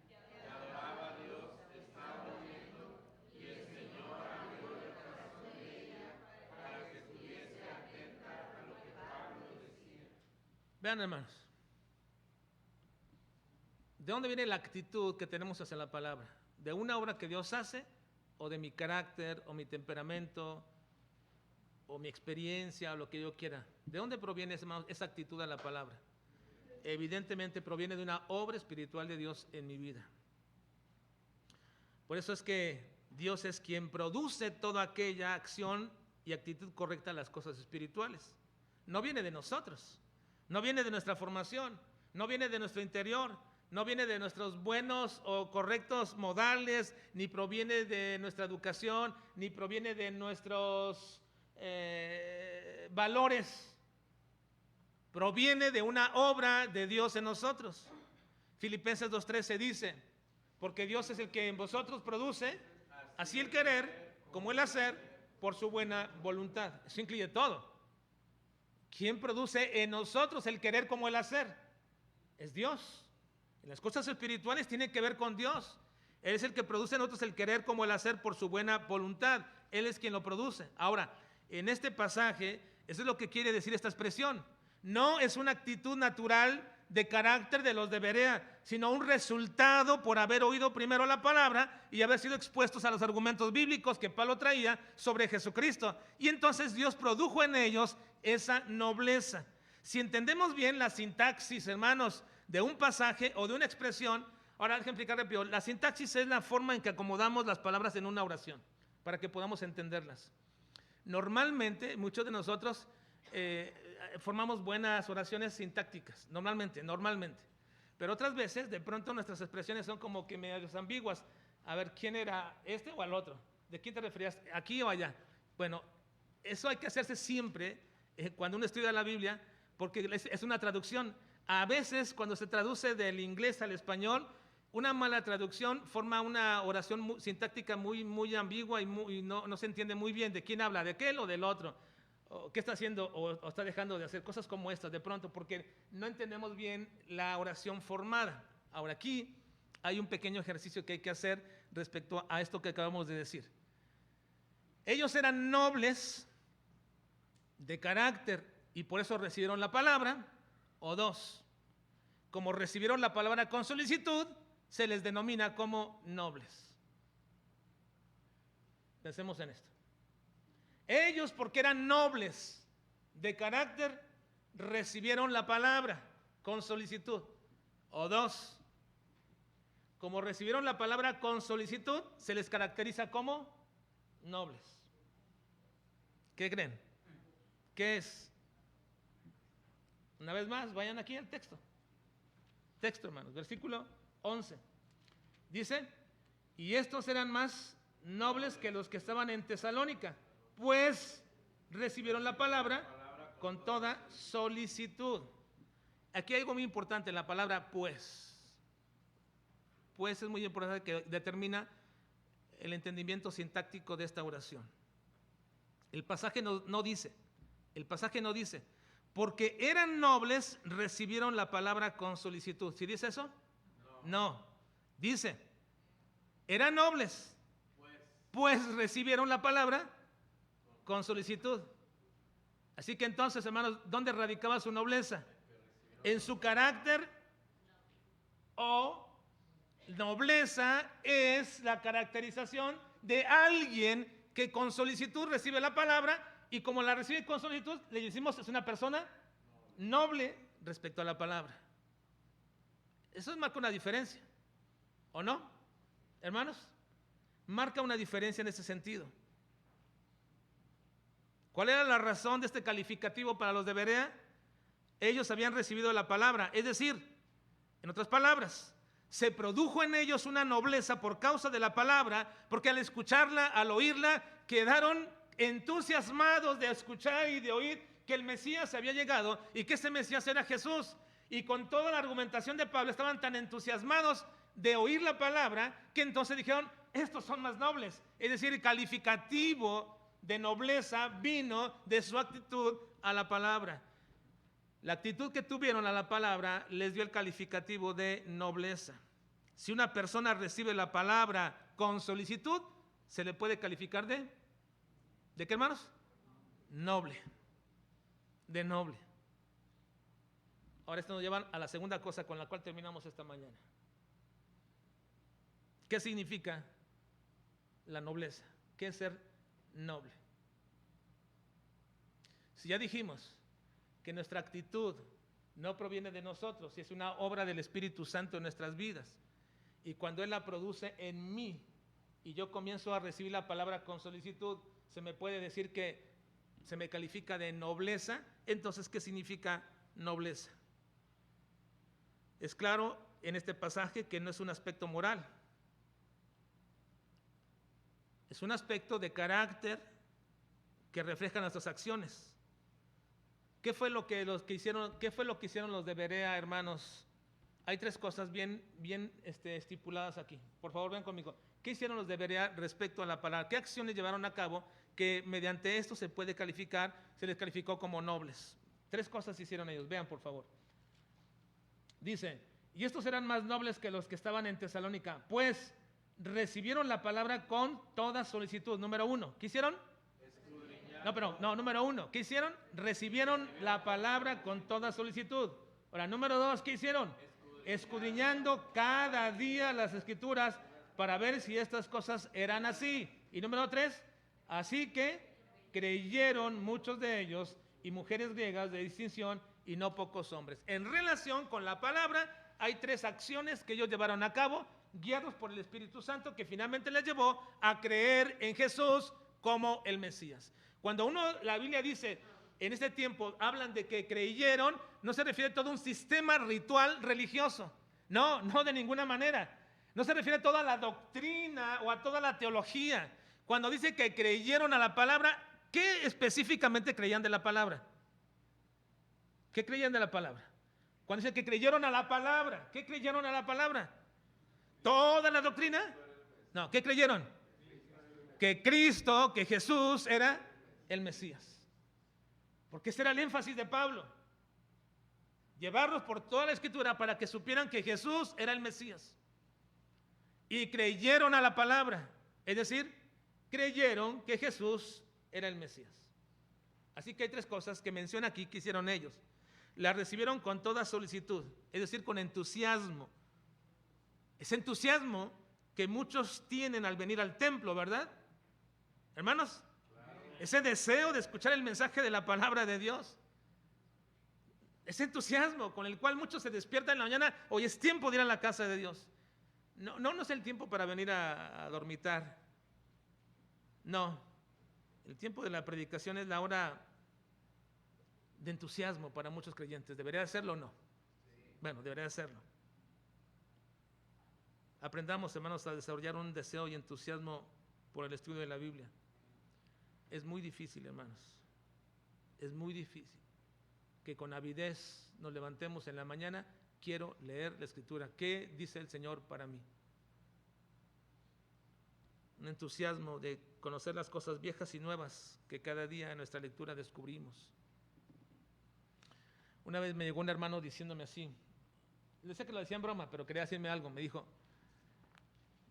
B: que adoraba a Dios, estaba oyendo, y el Señor abrió el corazón de ella para que estuviese atenta a lo que Pablo decía.
A: vean, hermanos, ¿de dónde viene la actitud que tenemos hacia la palabra? ¿De una obra que Dios hace, o de mi carácter, o mi temperamento, o mi experiencia, o lo que yo quiera? ¿De dónde proviene esa actitud a la palabra? Evidentemente proviene de una obra espiritual de Dios en mi vida. Por eso es que Dios es quien produce toda aquella acción y actitud correcta a las cosas espirituales. No viene de nosotros, no viene de nuestra formación, no viene de nuestro interior, no viene de nuestros buenos o correctos modales, ni proviene de nuestra educación, ni proviene de nuestros valores. Proviene de una obra de Dios en nosotros. Filipenses 2:13 dice: porque Dios es el que en vosotros produce así el querer como el hacer por su buena voluntad. Eso incluye todo. ¿Quién produce en nosotros el querer como el hacer? Es Dios. En las cosas espirituales tiene que ver con Dios. Él es el que produce en nosotros el querer como el hacer por su buena voluntad. Él es quien lo produce. Ahora, en este pasaje, eso es lo que quiere decir esta expresión. No es una actitud natural de carácter de los de Berea, sino un resultado por haber oído primero la palabra y haber sido expuestos a los argumentos bíblicos que Pablo traía sobre Jesucristo. Y entonces Dios produjo en ellos esa nobleza. Si entendemos bien la sintaxis, hermanos, de un pasaje o de una expresión, Ahora, déjenme explicar rápido. La sintaxis es la forma en que acomodamos las palabras en una oración, para que podamos entenderlas. Normalmente, muchos de nosotros formamos buenas oraciones sintácticas, normalmente. Pero otras veces, de pronto, nuestras expresiones son como que medio ambiguas. A ver, ¿quién era este o al otro? ¿De quién te referías? ¿Aquí o allá? Bueno, eso hay que hacerse siempre cuando uno estudia la Biblia, porque es una traducción. A veces, cuando se traduce del inglés al español, una mala traducción forma una oración sintáctica muy ambigua y no se entiende muy bien de quién habla, de aquel o del otro, o qué está haciendo o está dejando de hacer, cosas como estas de pronto, porque no entendemos bien la oración formada. Ahora, aquí hay un pequeño ejercicio que hay que hacer respecto a esto que acabamos de decir. Ellos eran nobles de carácter y por eso recibieron la palabra. O dos, como recibieron la palabra con solicitud, se les denomina como nobles. Pensemos en esto. Ellos, porque eran nobles de carácter, recibieron la palabra con solicitud. O dos, como recibieron la palabra con solicitud, se les caracteriza como nobles. ¿Qué creen? ¿Qué es? Una vez más, vayan aquí al texto. Texto, hermanos, versículo 11. Dice, y estos eran más nobles que los que estaban en Tesalónica, pues recibieron la palabra con toda solicitud. Aquí hay algo muy importante, la palabra pues. Pues es muy importante, que determina el entendimiento sintáctico de esta oración. El pasaje no dice, porque eran nobles, recibieron la palabra con solicitud. ¿Sí dice eso? No. Dice, eran nobles, pues recibieron la palabra con solicitud. Así que entonces, hermanos, ¿dónde radicaba su nobleza? En su carácter, o nobleza es la caracterización de alguien que con solicitud recibe la palabra, y como la recibe con solicitud, le decimos es una persona noble respecto a la palabra. Eso marca una diferencia, ¿o no, hermanos? Marca una diferencia en ese sentido. ¿Cuál era la razón de este calificativo para los de Berea? Ellos habían recibido la palabra, es decir, en otras palabras, se produjo en ellos una nobleza por causa de la palabra, porque al escucharla, al oírla, quedaron entusiasmados de escuchar y de oír que el Mesías había llegado y que ese Mesías era Jesús. Y con toda la argumentación de Pablo estaban tan entusiasmados de oír la palabra que entonces dijeron, estos son más nobles. Es decir, el calificativo de nobleza vino de su actitud a la palabra. La actitud que tuvieron a la palabra les dio el calificativo de nobleza. Si una persona recibe la palabra con solicitud, se le puede calificar ¿de qué, hermanos? Noble. De noble. Ahora esto nos lleva a la segunda cosa con la cual terminamos esta mañana. ¿Qué significa la nobleza? ¿Qué es ser noble? Si ya dijimos que nuestra actitud no proviene de nosotros, y es una obra del Espíritu Santo en nuestras vidas, y cuando Él la produce en mí y yo comienzo a recibir la palabra con solicitud, se me puede decir que se me califica de nobleza. Entonces, ¿qué significa nobleza? Es claro en este pasaje que no es un aspecto moral, es un aspecto de carácter que refleja nuestras acciones. ¿Qué fue lo que hicieron los de Berea, hermanos? Hay tres cosas bien estipuladas aquí. Por favor, ven conmigo. ¿Qué hicieron los de Berea respecto a la palabra? ¿Qué acciones llevaron a cabo que mediante esto se les calificó como nobles? Tres cosas hicieron ellos. Vean, por favor. Dice, y estos eran más nobles que los que estaban en Tesalónica, pues recibieron la palabra con toda solicitud. Número uno, ¿qué hicieron? Número uno, ¿qué hicieron? Recibieron la palabra con toda solicitud. Ahora, número dos, ¿qué hicieron? Escudriñando cada día las Escrituras para ver si estas cosas eran así. Y número tres, así que creyeron muchos de ellos y mujeres griegas de distinción y no pocos hombres. En relación con la palabra, hay 3 acciones que ellos llevaron a cabo, guiados por el Espíritu Santo, que finalmente les llevó a creer en Jesús como el Mesías. Cuando la Biblia dice, en este tiempo hablan de que creyeron, no se refiere a todo un sistema ritual religioso. No, no de ninguna manera. No se refiere a toda la doctrina o a toda la teología. Cuando dice que creyeron a la palabra, ¿qué específicamente creían de la palabra? ¿Qué creían de la palabra? Cuando dice que creyeron a la palabra, ¿qué creyeron a la palabra? ¿Toda la doctrina? No, ¿qué creyeron? Que Cristo, que Jesús era el Mesías. Porque ese era el énfasis de Pablo. Llevarlos por toda la Escritura para que supieran que Jesús era el Mesías. Y creyeron a la palabra. Es decir, creyeron que Jesús era el Mesías. Así que hay 3 cosas que menciona aquí que hicieron ellos. La recibieron con toda solicitud, es decir, con entusiasmo. Ese entusiasmo que muchos tienen al venir al templo, ¿verdad? Hermanos, ese deseo de escuchar el mensaje de la palabra de Dios. Ese entusiasmo con el cual muchos se despiertan en la mañana, hoy es tiempo de ir a la casa de Dios. No es el tiempo para venir a dormitar. No, el tiempo de la predicación es la hora de entusiasmo para muchos creyentes. ¿Debería hacerlo o no? Bueno, debería hacerlo. Aprendamos, hermanos, a desarrollar un deseo y entusiasmo por el estudio de la Biblia. Es muy difícil, hermanos. Es muy difícil que con avidez nos levantemos en la mañana. Quiero leer la Escritura. ¿Qué dice el Señor para mí? Un entusiasmo de conocer las cosas viejas y nuevas que cada día en nuestra lectura descubrimos. Una vez me llegó un hermano diciéndome así. Le sé que lo decía en broma, pero quería decirme algo. Me dijo,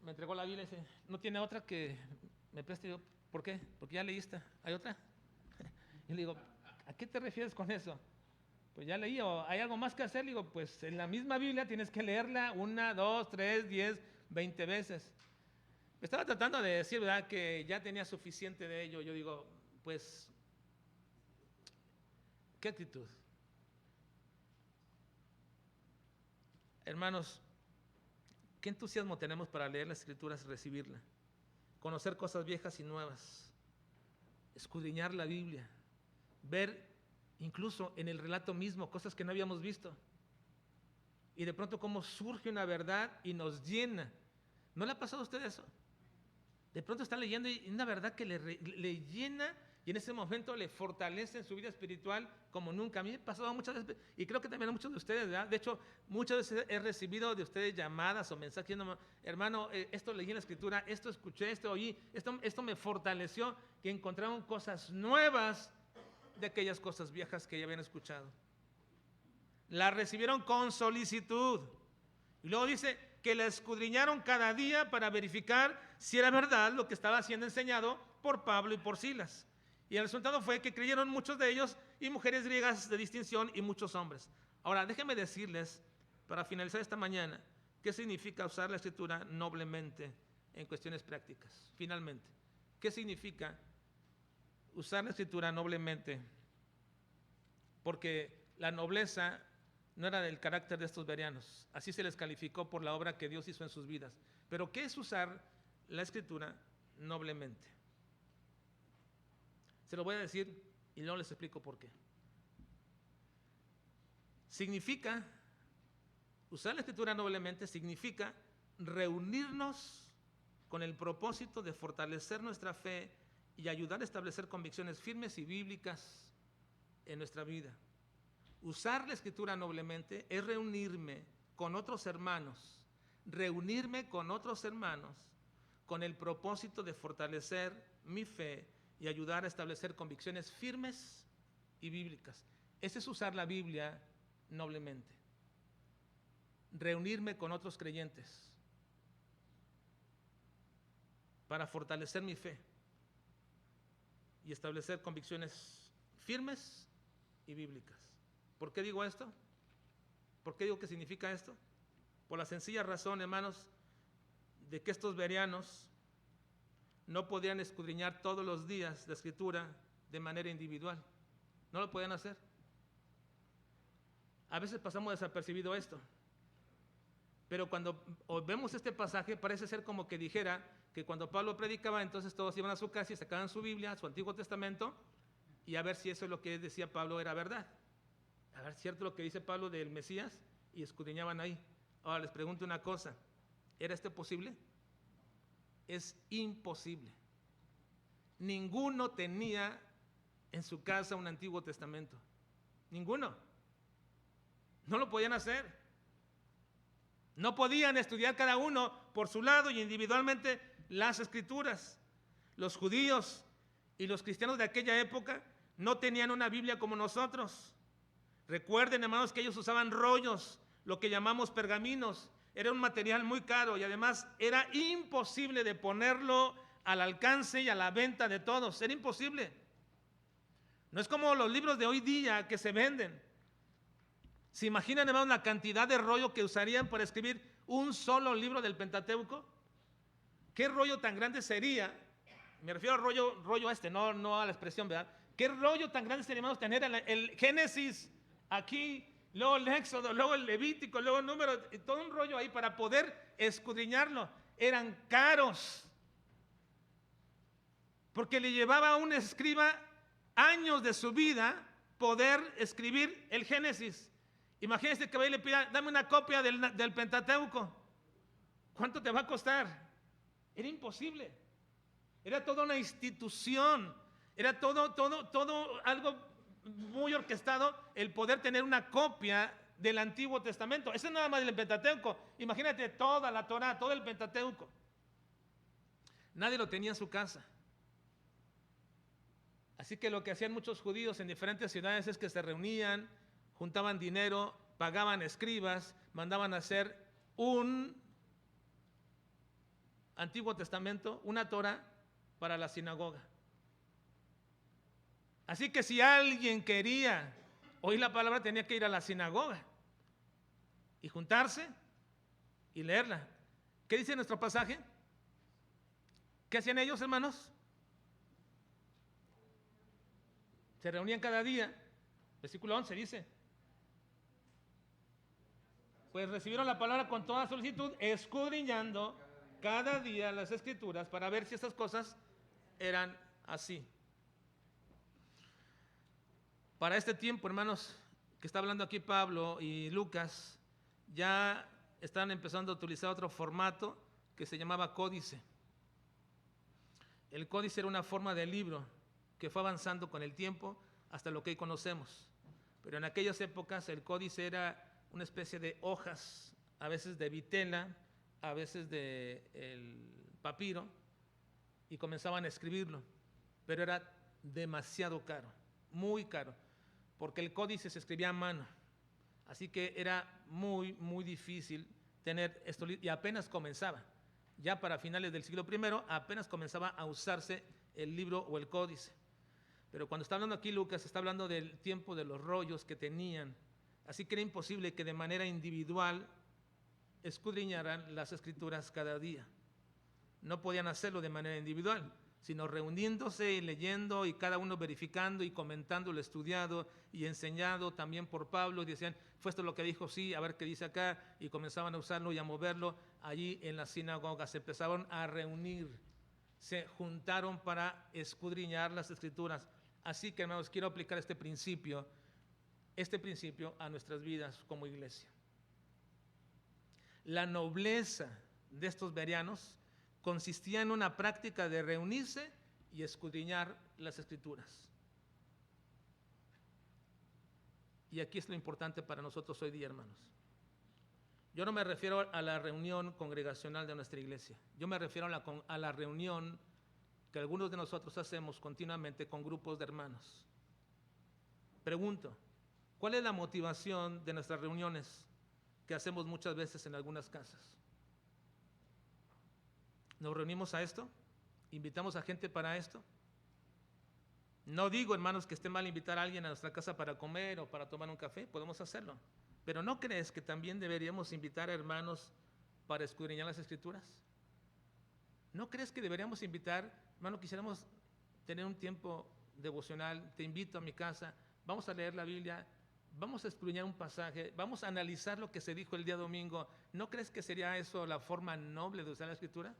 A: me entregó la Biblia y dice, ¿no tiene otra que me preste? Yo, ¿por qué? Porque ya leíste. ¿Hay otra? Y le digo, ¿a qué te refieres con eso? Pues ya leí, o hay algo más que hacer. Le digo, pues en la misma Biblia tienes que leerla 1, 2, 3, 10, 20 veces. Me estaba tratando de decir, ¿verdad?, que ya tenía suficiente de ello. Yo digo, pues, ¿qué actitud? Hermanos, ¿qué entusiasmo tenemos para leer las Escrituras y recibirla? Conocer cosas viejas y nuevas, escudriñar la Biblia, ver incluso en el relato mismo cosas que no habíamos visto. Y de pronto cómo surge una verdad y nos llena. ¿No le ha pasado a usted eso? De pronto está leyendo y una verdad que le llena y en ese momento le fortalece en su vida espiritual como nunca. A mí me ha pasado muchas veces y creo que también a muchos de ustedes, ¿verdad? De hecho, muchas veces he recibido de ustedes llamadas o mensajes diciendo, hermano, esto leí en la Escritura, esto escuché, esto oí, esto me fortaleció, que encontraron cosas nuevas de aquellas cosas viejas que ya habían escuchado. La recibieron con solicitud. Y luego dice que la escudriñaron cada día para verificar si era verdad lo que estaba siendo enseñado por Pablo y por Silas. Y el resultado fue que creyeron muchos de ellos y mujeres griegas de distinción y muchos hombres. Ahora, déjenme decirles, para finalizar esta mañana, qué significa usar la Escritura noblemente en cuestiones prácticas. Finalmente, ¿qué significa usar la Escritura noblemente? Porque la nobleza no era del carácter de estos bereanos. Así se les calificó por la obra que Dios hizo en sus vidas. Pero ¿qué es usar la Escritura noblemente? Se lo voy a decir y luego les explico por qué. Significa, usar la Escritura noblemente significa reunirnos con el propósito de fortalecer nuestra fe y ayudar a establecer convicciones firmes y bíblicas en nuestra vida. Usar la Escritura noblemente es reunirme con otros hermanos con el propósito de fortalecer mi fe y ayudar a establecer convicciones firmes y bíblicas. Ese es usar la Biblia noblemente. Reunirme con otros creyentes para fortalecer mi fe y establecer convicciones firmes y bíblicas. ¿Por qué digo esto? ¿Por qué digo que significa esto? Por la sencilla razón, hermanos, de que estos bereanos no podían escudriñar todos los días la Escritura de manera individual. No lo podían hacer. A veces pasamos desapercibido esto. Pero cuando vemos este pasaje, parece ser como que dijera que cuando Pablo predicaba, entonces todos iban a su casa y sacaban su Biblia, su Antiguo Testamento, y a ver si eso es lo que decía Pablo era verdad. A ver, cierto lo que dice Pablo del Mesías, y escudriñaban ahí. Ahora les pregunto una cosa, ¿era esto posible? Es imposible. Ninguno tenía en su casa un Antiguo Testamento. Ninguno. No lo podían hacer. No podían estudiar cada uno por su lado y individualmente las Escrituras. Los judíos y los cristianos de aquella época no tenían una Biblia como nosotros. Recuerden, hermanos, que ellos usaban rollos, lo que llamamos pergaminos. Era un material muy caro y además era imposible de ponerlo al alcance y a la venta de todos. Era imposible. No es como los libros de hoy día que se venden. ¿Se imaginan, hermanos, la cantidad de rollo que usarían para escribir un solo libro del Pentateuco? ¿Qué rollo tan grande sería? Me refiero al rollo este, no a la expresión, ¿verdad? ¿Qué rollo tan grande sería, hermanos, tener el Génesis aquí, luego el Éxodo, luego el Levítico, luego el Número, todo un rollo ahí para poder escudriñarlo? Eran caros, porque le llevaba a un escriba años de su vida poder escribir el Génesis. Imagínense que vaya y le pida, dame una copia del Pentateuco. ¿Cuánto te va a costar? Era imposible. Era toda una institución. Era todo algo muy orquestado el poder tener una copia del Antiguo Testamento. Eso es nada más del Pentateuco. Imagínate toda la Torá, todo el Pentateuco. Nadie lo tenía en su casa. Así que lo que hacían muchos judíos en diferentes ciudades es que se reunían, juntaban dinero, pagaban escribas, mandaban a hacer un Antiguo Testamento, una Torá para la sinagoga. Así que si alguien quería oír la palabra, tenía que ir a la sinagoga y juntarse y leerla. ¿Qué dice nuestro pasaje? ¿Qué hacían ellos, hermanos? Se reunían cada día. Versículo 11 dice: pues recibieron la palabra con toda solicitud, escudriñando cada día las Escrituras para ver si estas cosas eran así. Para este tiempo, hermanos, que está hablando aquí Pablo y Lucas, ya están empezando a utilizar otro formato que se llamaba códice. El códice era una forma de libro que fue avanzando con el tiempo hasta lo que hoy conocemos. Pero en aquellas épocas el códice era una especie de hojas, a veces de vitela, a veces de el papiro, y comenzaban a escribirlo. Pero era demasiado caro, muy caro, porque el códice se escribía a mano. Así que era muy, muy difícil tener esto, y apenas comenzaba. Ya para finales del siglo I apenas comenzaba a usarse el libro o el códice. Pero cuando está hablando aquí Lucas, está hablando del tiempo de los rollos que tenían. Así que era imposible que de manera individual escudriñaran las Escrituras cada día. No podían hacerlo de manera individual, sino reuniéndose y leyendo, y cada uno verificando y comentando lo estudiado y enseñado también por Pablo, y decían, fue esto lo que dijo, sí, a ver qué dice acá, y comenzaban a usarlo y a moverlo allí en las sinagogas. Se empezaron a reunir, se juntaron para escudriñar las Escrituras. Así que, hermanos, quiero aplicar este principio a nuestras vidas como iglesia. La nobleza de estos bereanos consistía en una práctica de reunirse y escudriñar las Escrituras. Y aquí es lo importante para nosotros hoy día, hermanos. Yo no me refiero a la reunión congregacional de nuestra iglesia. Yo me refiero a la reunión que algunos de nosotros hacemos continuamente con grupos de hermanos. Pregunto, ¿cuál es la motivación de nuestras reuniones que hacemos muchas veces en algunas casas? ¿Nos reunimos a esto? ¿Invitamos a gente para esto? No digo, hermanos, que esté mal invitar a alguien a nuestra casa para comer o para tomar un café, podemos hacerlo. Pero ¿no crees que también deberíamos invitar a hermanos para escudriñar las Escrituras? ¿No crees que deberíamos invitar, hermano, quisiéramos tener un tiempo devocional, te invito a mi casa, vamos a leer la Biblia, vamos a escudriñar un pasaje, vamos a analizar lo que se dijo el día domingo. ¿No crees que sería eso la forma noble de usar la Escritura,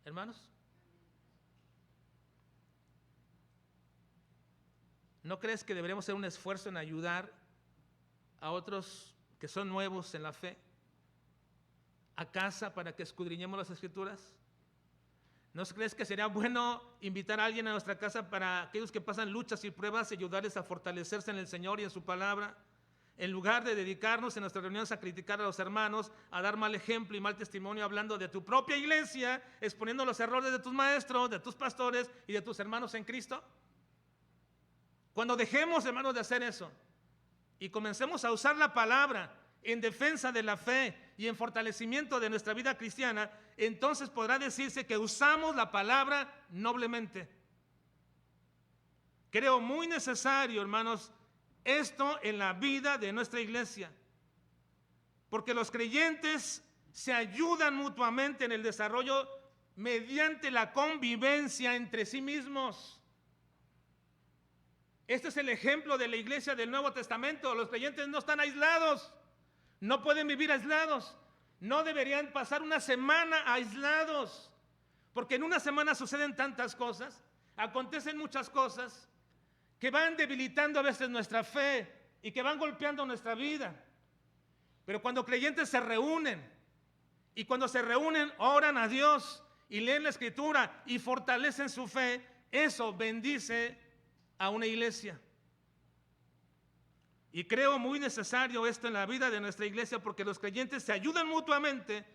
A: hermanos? ¿No crees que deberíamos hacer un esfuerzo en ayudar a otros que son nuevos en la fe a casa para que escudriñemos las Escrituras? ¿No crees que sería bueno invitar a alguien a nuestra casa para aquellos que pasan luchas y pruebas y ayudarles a fortalecerse en el Señor y en su palabra? En lugar de dedicarnos en nuestras reuniones a criticar a los hermanos, a dar mal ejemplo y mal testimonio hablando de tu propia iglesia, exponiendo los errores de tus maestros, de tus pastores y de tus hermanos en Cristo. Cuando dejemos, hermanos, de hacer eso y comencemos a usar la palabra en defensa de la fe y en fortalecimiento de nuestra vida cristiana, entonces podrá decirse que usamos la palabra noblemente. Creo muy necesario, hermanos, esto en la vida de nuestra iglesia, porque los creyentes se ayudan mutuamente en el desarrollo mediante la convivencia entre sí mismos. Este es el ejemplo de la iglesia del Nuevo Testamento. Los creyentes no están aislados, no pueden vivir aislados, no deberían pasar una semana aislados, porque en una semana suceden tantas cosas, acontecen muchas cosas que van debilitando a veces nuestra fe y que van golpeando nuestra vida. Pero cuando creyentes se reúnen y cuando se reúnen oran a Dios y leen la Escritura y fortalecen su fe, eso bendice a una iglesia. Y creo muy necesario esto en la vida de nuestra iglesia, porque los creyentes se ayudan mutuamente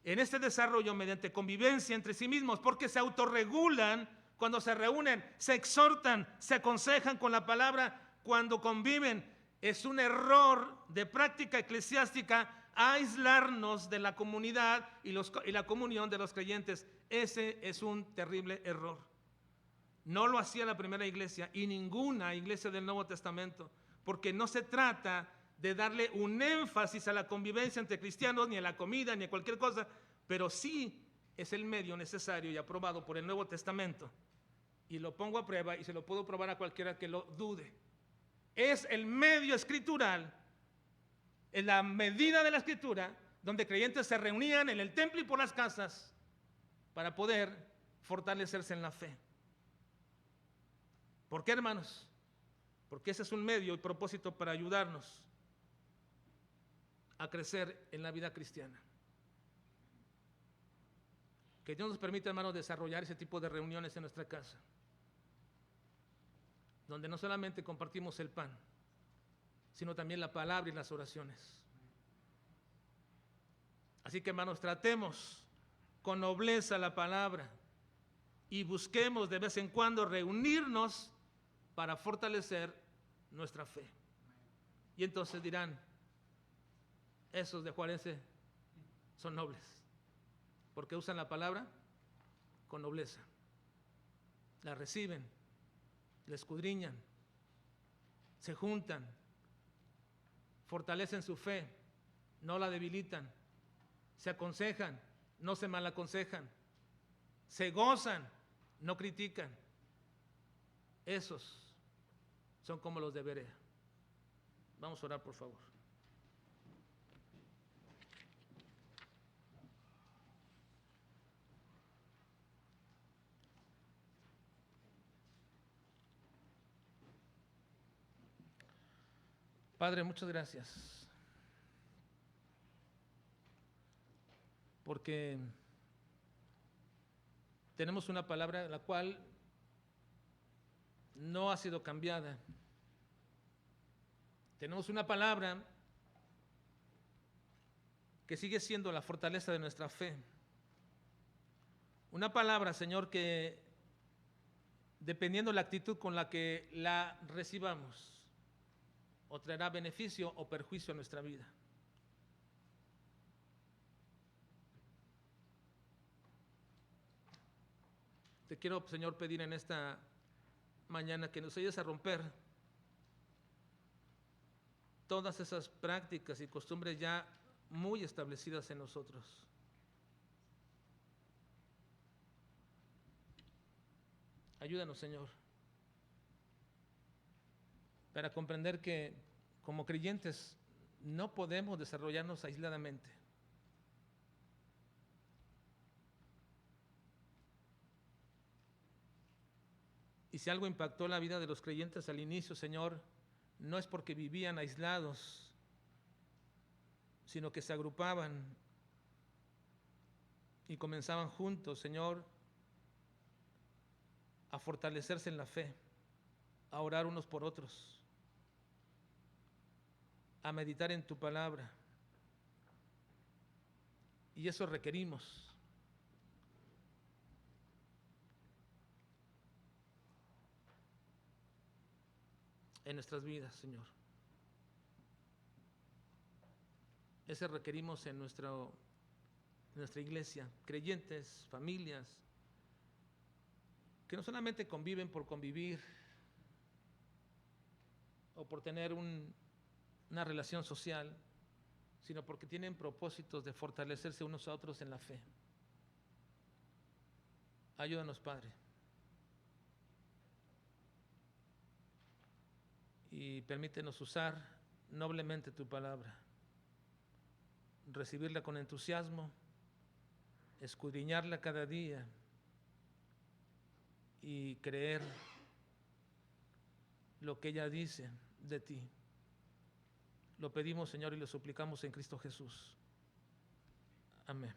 A: en este desarrollo mediante convivencia entre sí mismos, porque se autorregulan cuando se reúnen, se exhortan, se aconsejan con la palabra cuando conviven. Es un error de práctica eclesiástica aislarnos de la comunidad y la comunión de los creyentes. Ese es un terrible error. No lo hacía la primera iglesia y ninguna iglesia del Nuevo Testamento, porque no se trata de darle un énfasis a la convivencia entre cristianos, ni a la comida, ni a cualquier cosa, pero sí es el medio necesario y aprobado por el Nuevo Testamento. Y lo pongo a prueba y se lo puedo probar a cualquiera que lo dude. Es el medio escritural, en la medida de la Escritura, donde creyentes se reunían en el templo y por las casas para poder fortalecerse en la fe. ¿Por qué, hermanos? Porque ese es un medio y propósito para ayudarnos a crecer en la vida cristiana. Que Dios nos permita, hermanos, desarrollar ese tipo de reuniones en nuestra casa, donde no solamente compartimos el pan, sino también la palabra y las oraciones. Así que, hermanos, tratemos con nobleza la palabra y busquemos de vez en cuando reunirnos para fortalecer nuestra fe. Y entonces dirán, esos de Juarense son nobles, porque usan la palabra con nobleza, la reciben, la escudriñan, se juntan, fortalecen su fe, no la debilitan, se aconsejan, no se malaconsejan, se gozan, no critican. Esos son como los de Berea. Vamos a orar, por favor. Padre, muchas gracias, porque tenemos una palabra la cual no ha sido cambiada. Tenemos una palabra que sigue siendo la fortaleza de nuestra fe. Una palabra, Señor, que dependiendo de la actitud con la que la recibamos, o traerá beneficio o perjuicio a nuestra vida. Te quiero, Señor, pedir en esta mañana que nos ayudes a romper todas esas prácticas y costumbres ya muy establecidas en nosotros. Ayúdanos, Señor. para comprender que como creyentes no podemos desarrollarnos aisladamente. Y si algo impactó la vida de los creyentes al inicio, Señor, no es porque vivían aislados, sino que se agrupaban y comenzaban juntos, Señor, a fortalecerse en la fe, a orar unos por otros, a meditar en tu palabra. Y eso requerimos. En nuestras vidas, Señor. Ese requerimos en nuestra iglesia, creyentes, familias, que no solamente conviven por convivir o por tener una relación social, sino porque tienen propósitos de fortalecerse unos a otros en la fe. Ayúdanos, Padre. Y permítenos usar noblemente tu palabra, recibirla con entusiasmo, escudriñarla cada día y creer lo que ella dice de ti. Lo pedimos, Señor, y lo suplicamos en Cristo Jesús. Amén.